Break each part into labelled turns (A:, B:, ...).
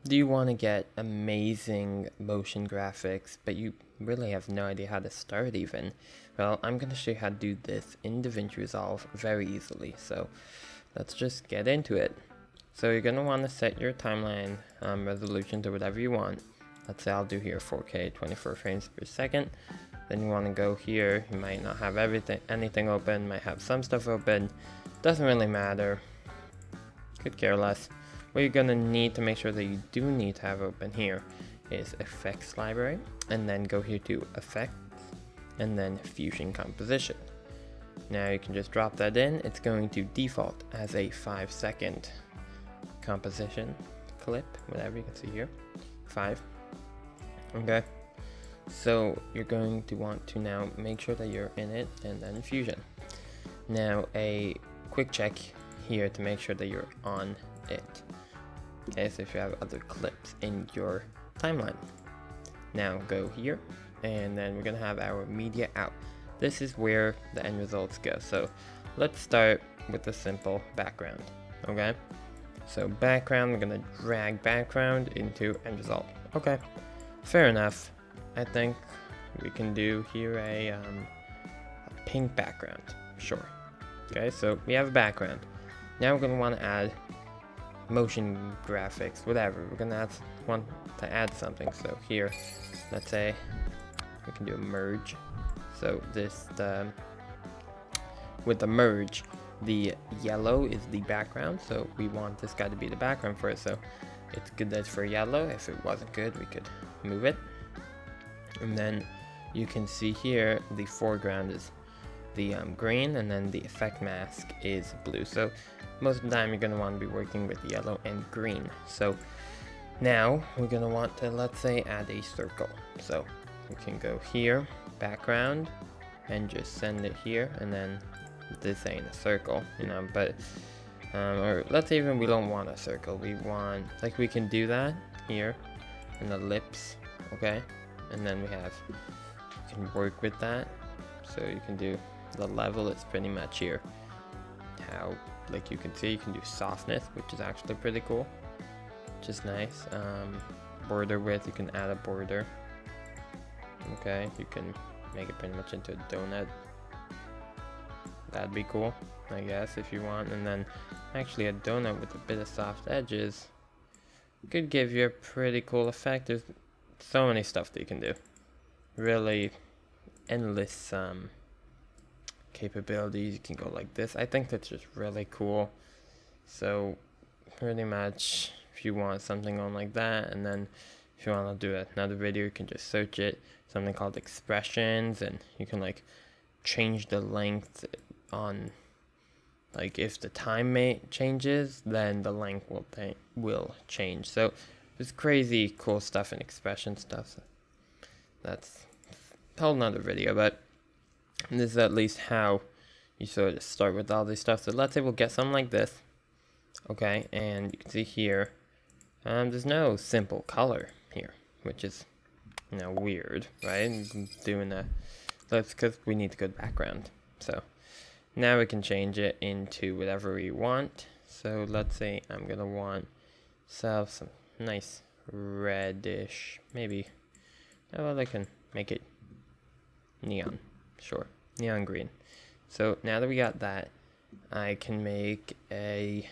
A: Do you want to get amazing motion graphics, but you really have no idea how to start even? Well, I'm going to show you how to do this in Davinci Resolve very easily, so let's just get into it. So you're going to want to set your timeline resolution to whatever you want. Let's say I'll do here 4K 24 frames per second. Then you want to go here. You might not have anything open, might have some stuff open. Doesn't really matter. Could care less. What you're gonna need to make sure that you do need to have open here is Effects Library, and then go here to Effects, and then Fusion Composition. Now you can just drop that in. It's going to default as a 5-second composition clip, whatever you can see here, 5. Okay. So you're going to want to now make sure that you're in it, and then Fusion. Now a quick check here to make sure that you're on it. Okay, so if you have other clips in your timeline. Now go here, and then we're gonna have our media out. This is where the end results go. So let's start with the simple background. Okay, so background, we're gonna drag background into end result. Okay, fair enough. I think we can do here a pink background. Sure. Okay, so we have a background. Now we're gonna want to add motion graphics, whatever. We're gonna want to add something. So here, let's say we can do a merge. So this with the merge, the yellow is the background. So we want this guy to be the background for it. So it's good that it's for yellow. If it wasn't good, we could move it. And then you can see here the foreground is the green, and then the effect mask is blue. So most of the time you're going to want to be working with yellow and green. So now we're going to want to, let's say, add a circle. So we can go here, background, and just send it here, and then this ain't a circle, you know, but or let's say even we don't want a circle, we want, like, we can do that here in the ellipse. Okay, and then we can work with that. So you can do the level, it's pretty much here how, like, you can see, you can do softness, which is actually pretty cool, which is nice. Border width, you can add a border. Okay, you can make it pretty much into a donut. That'd be cool, I guess, if you want. And then actually a donut with a bit of soft edges could give you a pretty cool effect. There's so many stuff that you can do, really endless capabilities. You can go like this. I think that's just really cool. So pretty much if you want something on like that, and then if you want to do another video, you can just search it, something called expressions, and you can like change the length on, like, if the time changes, then the length will change. So there's crazy cool stuff in expression stuff. So that's a whole nother video, but this is at least how you sort of start with all this stuff. So let's say we'll get something like this. Okay, and you can see here, there's no simple color here, which is, you know, weird, right? Doing that's because we need a good background. So now we can change it into whatever we want. So let's say I'm gonna want some nice reddish, maybe. Oh, well, I can make it neon. Sure, neon green. So now that we got that, I can make a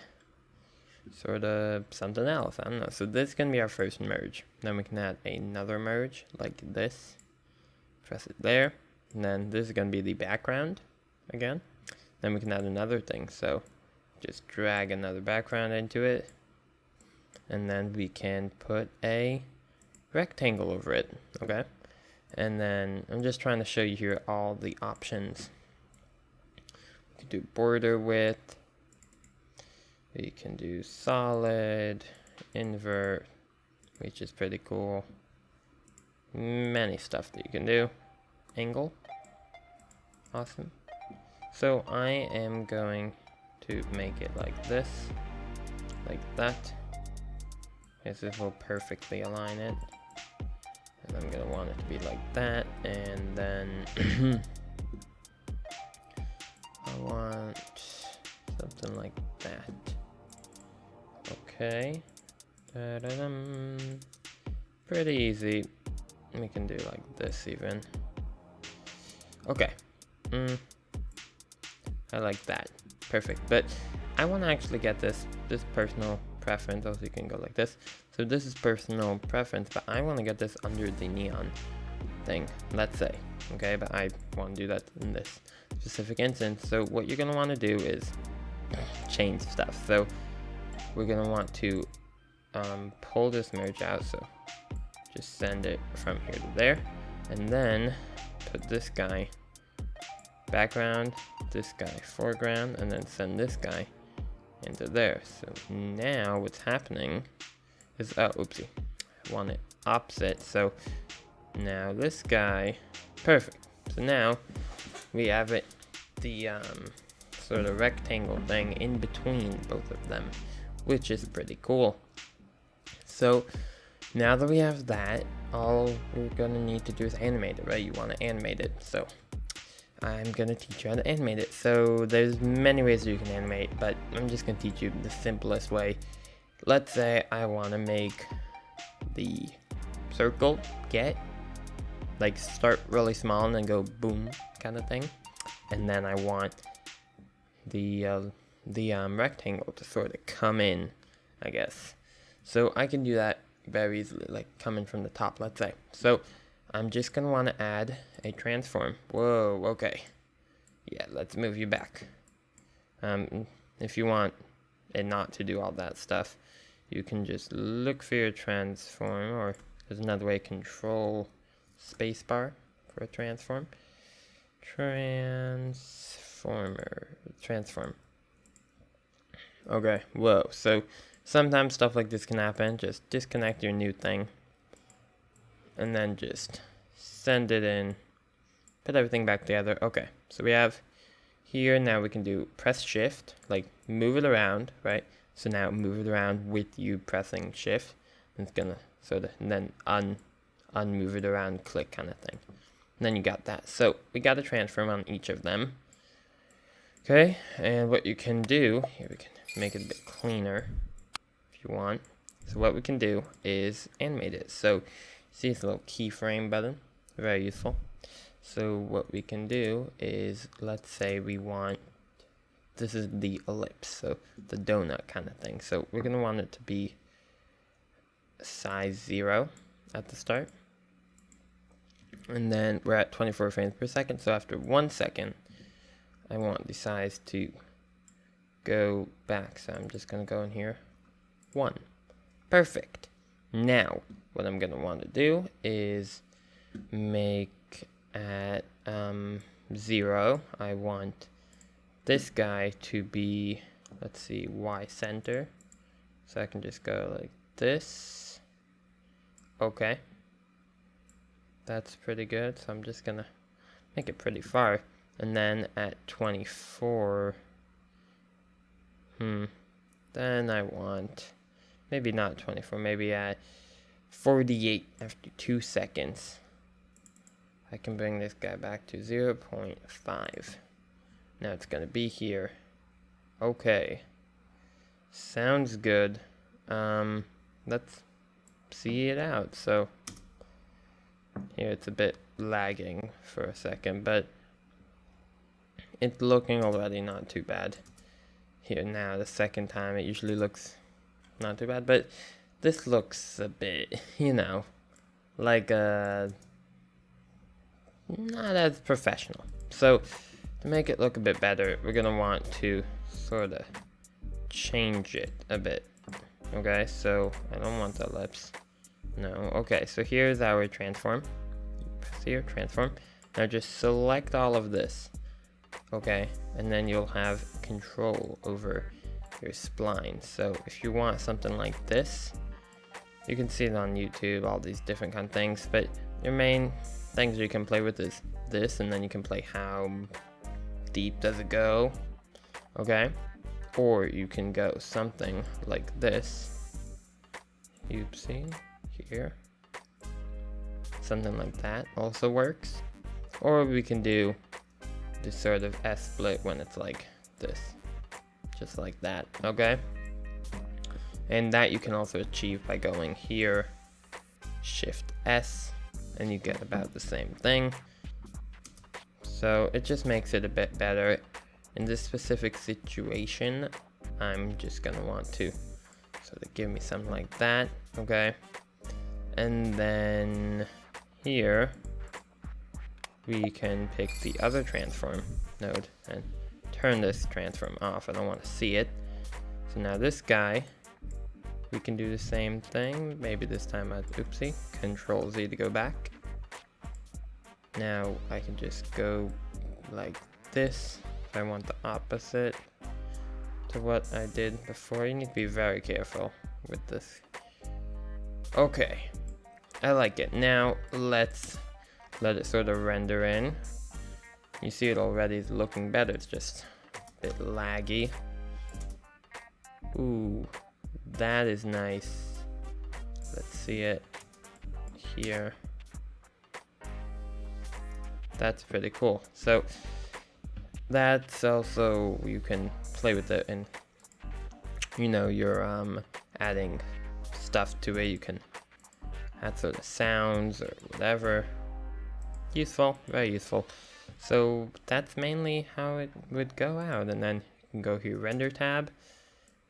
A: sort of something else. I don't know. So this is gonna be our first merge. Then we can add another merge like this. Press it there. And then this is gonna be the background again. Then we can add another thing. So just drag another background into it. And then we can put a rectangle over it. Okay. And then I'm just trying to show you here all the options. We can do border width. We can do solid, invert, which is pretty cool. Many stuff that you can do. Angle. Awesome. So I am going to make it like this, like that. This will perfectly align it. And I'm gonna want it to be like that, and then I want something like that. Okay, Da-da-dum. Pretty easy. We can do like this even. Okay. I like that. Perfect. But I want to actually get this personal preference. Also, you can go like this. So this is personal preference, but I want to get this under the neon thing, let's say. Okay, but I want to do that in this specific instance. So what you're going to want to do is change stuff. So we're going to want to pull this merge out. So just send it from here to there. And then put this guy background, this guy foreground, and then send this guy into there. So now what's happening is, oh, oopsie, I want it opposite. So now this guy, perfect. So now we have it, the sort of rectangle thing in between both of them, which is pretty cool. So now that we have that, all we're gonna need to do is animate it, right? You want to animate it, so I'm gonna teach you how to animate it. So there's many ways that you can animate, but I'm just gonna teach you the simplest way. Let's say I want to make the circle like start really small and then go boom kind of thing, and then I want the rectangle to sort of come in, I guess. So I can do that very easily, like coming from the top, let's say. So I'm just gonna want to add a transform. Whoa, okay. Yeah, let's move you back. If you want it not to do all that stuff, you can just look for your transform, or there's another way, control spacebar for a transform. Transform. Okay, whoa. So sometimes stuff like this can happen. Just disconnect your new thing, and then just send it in, put everything back together. Okay, so we have here, now we can do press shift, like move it around, right? So now move it around with you pressing shift, and it's gonna sort of, and then unmove it around, click kind of thing. And then you got that. So we got a transform on each of them. Okay, and what you can do, here we can make it a bit cleaner if you want. So what we can do is animate it. So see this little keyframe button, very useful. So what we can do is, let's say we want, this is the ellipse, so the donut kind of thing. So we're gonna want it to be size 0 at the start. And then we're at 24 frames per second. So after 1 second, I want the size to go back. So I'm just gonna go in here, 1. Perfect. Now, what I'm gonna want to do is make at 0, I want this guy to be, let's see, Y center. So I can just go like this. Okay. That's pretty good. So I'm just gonna make it pretty far. And then at 24, then I want, maybe not 24, maybe at 48 after 2 seconds. I can bring this guy back to 0.5. Now it's gonna be here. Okay. Sounds good. Let's see it out. So here it's a bit lagging for a second, but it's looking already not too bad. Here now, the second time, it usually looks not too bad, but this looks a bit, you know, like not as professional. So to make it look a bit better, we're gonna want to sort of change it a bit. Okay, so I don't want the ellipse. No. Okay, so here's our transform. Press here, transform. Now just select all of this. Okay, and then you'll have control over your spline. So if you want something like this, you can see it on YouTube, all these different kind of things, but your main things you can play with is this, and then you can play how deep does it go, okay? Or you can go something like this. You see here, something like that also works. Or we can do this sort of S split when it's like this, just like that, okay? And that you can also achieve by going here, Shift S, and you get about the same thing. So it just makes it a bit better. In this specific situation, I'm just gonna want to sort of give me something like that, okay? And then here, we can pick the other transform node and turn this transform off. I don't want to see it. So now this guy, we can do the same thing. Maybe this time oopsie, Control Z to go back. Now I can just go like this. If I want the opposite to what I did before, you need to be very careful with this. Okay, I like it. Now let's let it sort of render in. You see it already is looking better. It's just a bit laggy. Ooh, that is nice. Let's see it here. That's pretty cool. So that's also, you can play with it, and you know, you're adding stuff to it. You can add sort of sounds or whatever. Useful, very useful. So that's mainly how it would go out. And then you can go here, render tab,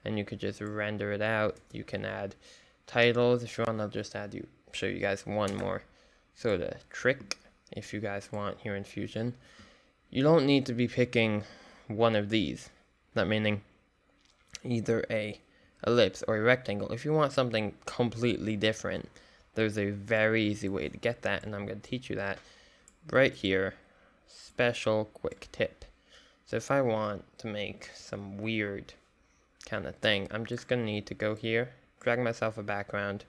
A: and you could just render it out. You can add titles if you want. I'll just show you guys one more sort of trick if you guys want here in Fusion. You don't need to be picking one of these. That meaning either a ellipse or a rectangle. If you want something completely different, there's a very easy way to get that, and I'm going to teach you that right here. Special quick tip. So if I want to make some weird kind of thing, I'm just going to need to go here, drag myself a background,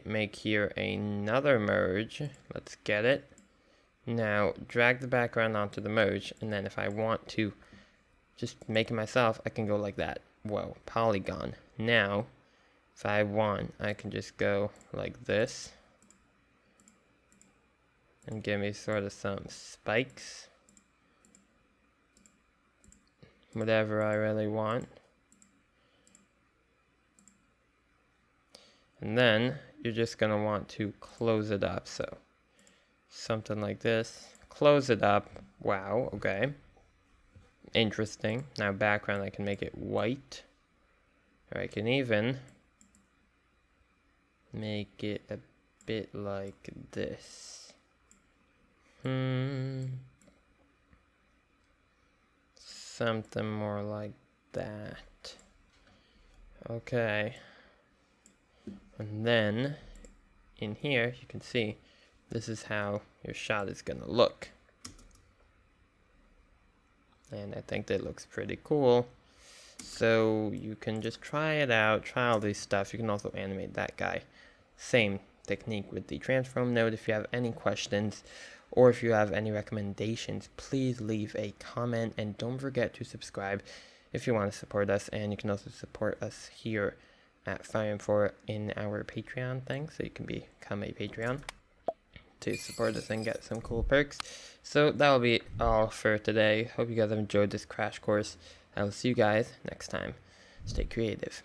A: make here another merge. Let's get it. Now drag the background onto the merge, and then if I want to just make it myself, I can go like that. Whoa, polygon. Now if I want, I can just go like this and give me sort of some spikes, whatever I really want. And then you're just gonna want to close it up. So something like this, close it up. Wow, okay. Interesting. Now background, I can make it white. Or I can even make it a bit like this. Something more like that. Okay. And then in here, you can see this is how your shot is gonna look. And I think that looks pretty cool. So you can just try it out, try all this stuff. You can also animate that guy. Same technique with the transform node. If you have any questions or if you have any recommendations, please leave a comment, and don't forget to subscribe if you want to support us. And you can also support us here at Fire & in our Patreon thing, so you can become a Patreon to support us and get some cool perks. So that will be all for today. Hope you guys have enjoyed this crash course. I will see you guys next time. Stay creative.